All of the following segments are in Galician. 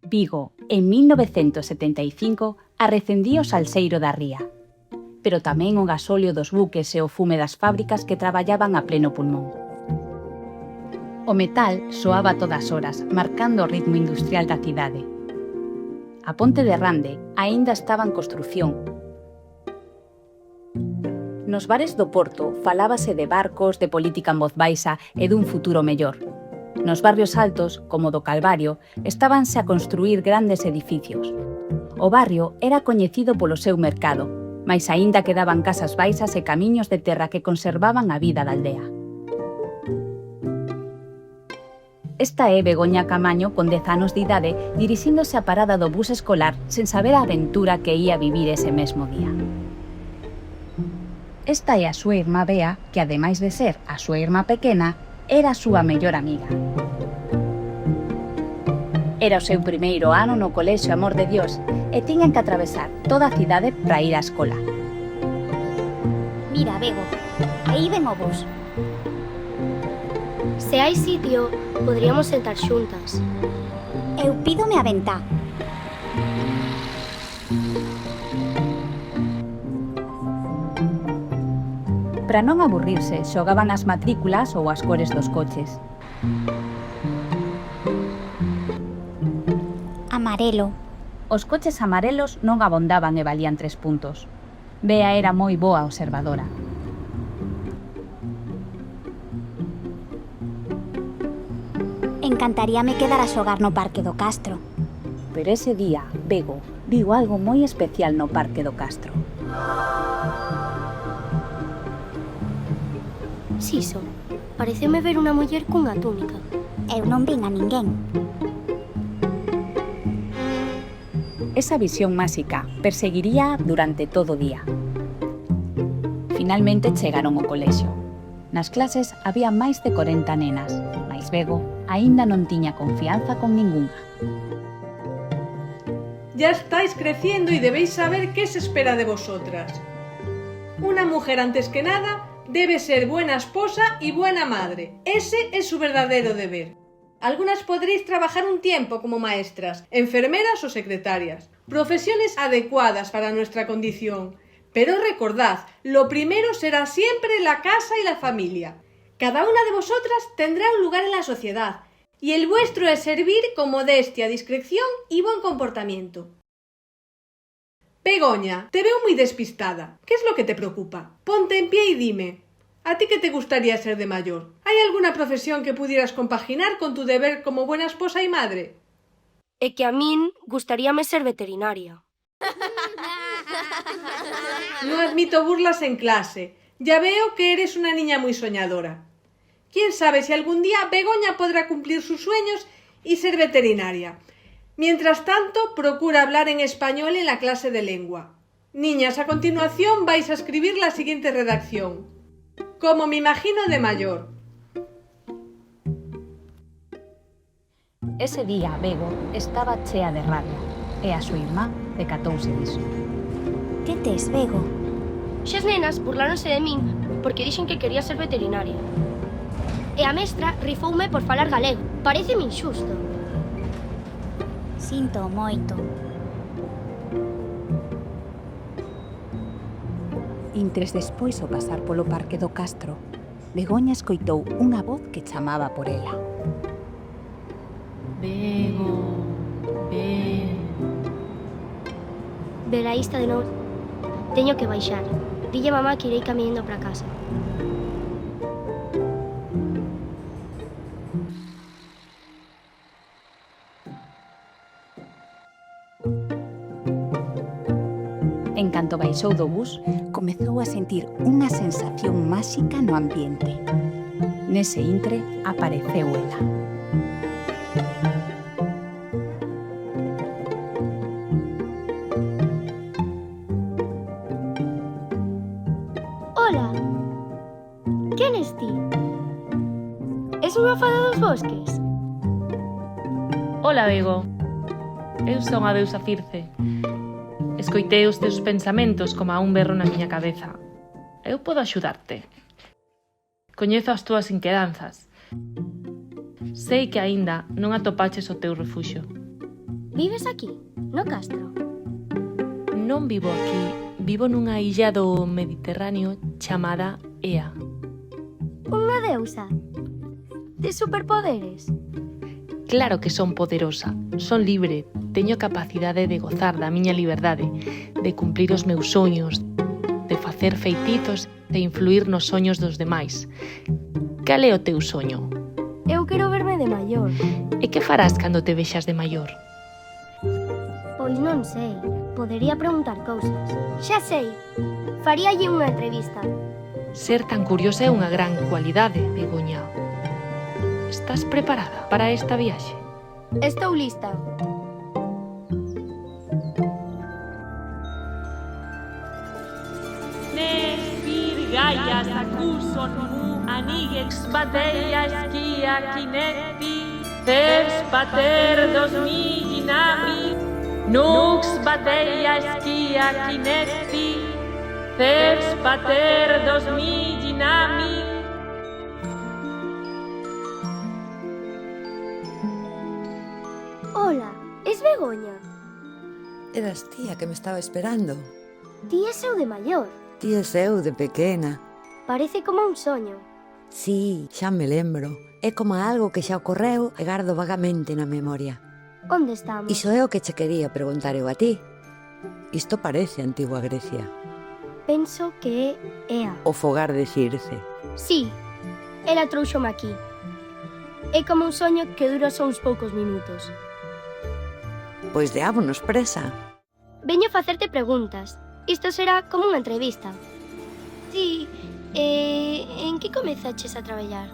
Vigo, en 1975, arrecendía o salseiro da ría. Pero tamén o gasóleo dos buques e o fume das fábricas que traballaban a pleno pulmón. O metal soaba a todas horas, marcando o ritmo industrial da cidade. A ponte de Rande aínda estaba en construción. Nos bares do Porto falábase de barcos, de política en voz baixa e dun futuro mellor. Nos barrios altos, como do Calvario, estábanse a construír grandes edificios. O barrio era coñecido polo seu mercado, mais aínda quedaban casas baixas e camiños de terra que conservaban a vida da aldea. Esta é Begoña Camaño, con 10 anos de idade, dirixíndose á parada do bus escolar sen saber a aventura que ía vivir ese mesmo día. Esta é a súa irmá Bea, que ademais de ser a súa irmá pequena, era a súa mellor amiga. Era o seu primeiro ano no colexio Amor de Dios e tiñan que atravesar toda a cidade para ir á escola. Mira, Bego, aí ven o bus. Se hai sitio, podríamos sentar xuntas. Eu pídome a ventá. Para non aburrirse, xogaban as matrículas ou as cores dos coches. Amarelo. Os coches amarelos non abondaban e valían 3 puntos. Bea era moi boa observadora. Encantaríame quedar a xogar no Parque do Castro. Pero ese día, Bego viu algo moi especial no Parque do Castro. Siso, pareceme ver unha muller cunha túnica. Eu non vin a ninguén. Esa visión máxica perseguiría durante todo o día. Finalmente chegaron ao colexio. Nas clases había máis de 40 nenas, mais Bego aínda non tiña confianza con ningunha. Ya estáis creciendo y debéis saber qué se espera de vosotras. Una mujer, antes que nada, debe ser buena esposa y buena madre. Ese es su verdadero deber. Algunas podréis trabajar un tiempo como maestras, enfermeras o secretarias, profesiones adecuadas para nuestra condición. Pero recordad, lo primero será siempre la casa y la familia. Cada una de vosotras tendrá un lugar en la sociedad, y el vuestro es servir con modestia, discreción y buen comportamiento. Begoña, te veo muy despistada. ¿Qué es lo que te preocupa? Ponte en pie y dime, ¿a ti qué te gustaría ser de mayor? ¿Hay alguna profesión que pudieras compaginar con tu deber como buena esposa y madre? É que a min gustaríame ser veterinaria. No admito burlas en clase. Ya veo que eres una niña muy soñadora. ¿Quién sabe si algún día Begoña podrá cumplir sus sueños y ser veterinaria? Mientras tanto, procura hablar en español en la clase de lengua. Niñas, a continuación vais a escribir la siguiente redacción. Como me imagino de mayor. Ese día, Bego estaba chea de rabia e a súa irmá decatouse diso. Que tes, Bego? Xas nenas burláronse de min porque dixen que quería ser veterinaria. E a mestra rifoume por falar galego. Paréceme inxusto. Sinto moito. Intres despois o pasar polo Parque do Castro, Begoña escoitou unha voz que chamaba por ela. Bego, Velaísta de novo. Teño que baixar. Dille mamá que irei camiñando para casa. En canto baixou do bus, comezou a sentir unha sensación máxica no ambiente. Nese intre apareceu ela. Ola! Quen es ti? Es unha fada dos bosques? Ola, Bego. Eu son a deusa Circe. Escoitei os teus pensamentos como a un berro na miña cabeza. Eu podo axudarte. Coñezo as túas inquedanzas. Sei que aínda non atopaches o teu refuxio. Vives aquí, no Castro? Non vivo aquí, vivo nunha illa do Mediterráneo chamada Ea. Unha deusa? De superpoderes? Claro que son poderosa, son libre, teño capacidade de gozar da miña liberdade, de cumplir os meus soños, de facer feitizos e influir nos soños dos demais. Cal é o teu soño? Eu quero verme de maior. E que farás cando te vexas de maior? Pois non sei. Podería preguntar cousas. Xa sei. Faríalle unha entrevista. Ser tan curiosa é unha gran cualidade, Begoña. Estás preparada para esta viaxe? Estou lista. Nes virgaias acuson mu anigex bateia esquia kineti Thers pater 2000 nami Nux bateia esquia kineti Thers pater 2000 nami Hola, es Begoña. Eras tía que me estaba esperando. Ti é eu de maior. Ti es eu de pequena. Parece como un soño. Sí, xa me lembro. É como algo que xa ocorreu e gardo vagamente na memoria. Onde estamos? Iso é o que che quería preguntar eu a ti. Isto parece antigua Grecia. Penso que é Ea. O fogar de Circe. Sí, ela trouxome aquí. É como un soño que dura só uns poucos minutos. Pois deámonos presa. Veño facerte preguntas. Isto será como unha entrevista. Ti, en que comezaches a traballar?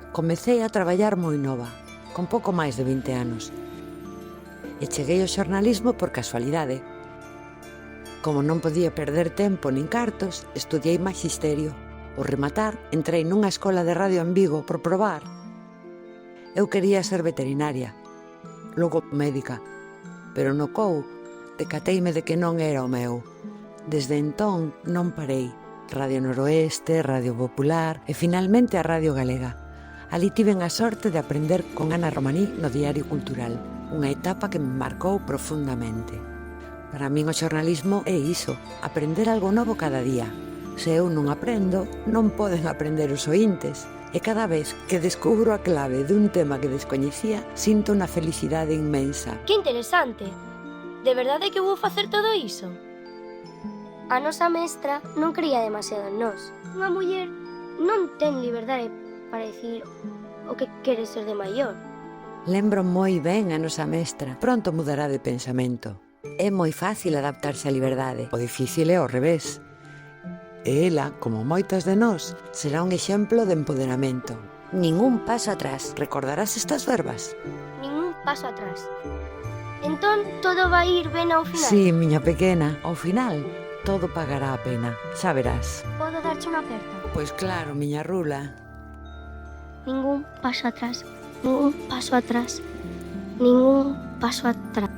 Comecei a traballar moi nova, con pouco máis de 20 anos. E cheguei ao xornalismo por casualidade. Como non podía perder tempo nin cartos, estudiei magisterio. Ao rematar, entrei nunha escola de radio en Vigo por probar. Eu quería ser veterinaria, logo médica, pero no COU decateime de que non era o meu. Desde entón non parei. Radio Noroeste, Radio Popular e finalmente a Radio Galega. Ali tiven a sorte de aprender con Ana Romaní no Diario Cultural, unha etapa que me marcou profundamente. Para min o xornalismo é iso, aprender algo novo cada día. Se eu non aprendo, non poden aprender os oíntes. E cada vez que descubro a clave dun tema que descoñecía, sinto unha felicidade inmensa. Que interesante. De verdade que vou facer todo iso? A nosa mestra non creía demasiado en nós. Unha muller non ten liberdade para decir o que quere ser de maior. Lembro moi ben a nosa mestra. Pronto mudará de pensamento. É moi fácil adaptarse á liberdade. O difícil é ao revés. E ela, como moitas de nós, será un exemplo de empoderamento. Ningún paso atrás. Recordarás estas verbas? Ningún paso atrás. Entón, todo vai ir ben ao final? Sí, miña pequena. Ao final, todo pagará a pena. Xa verás. Podo darche unha aperta? Pois claro, miña rula. Ningún paso atrás. Ningún paso atrás. Ningún paso atrás.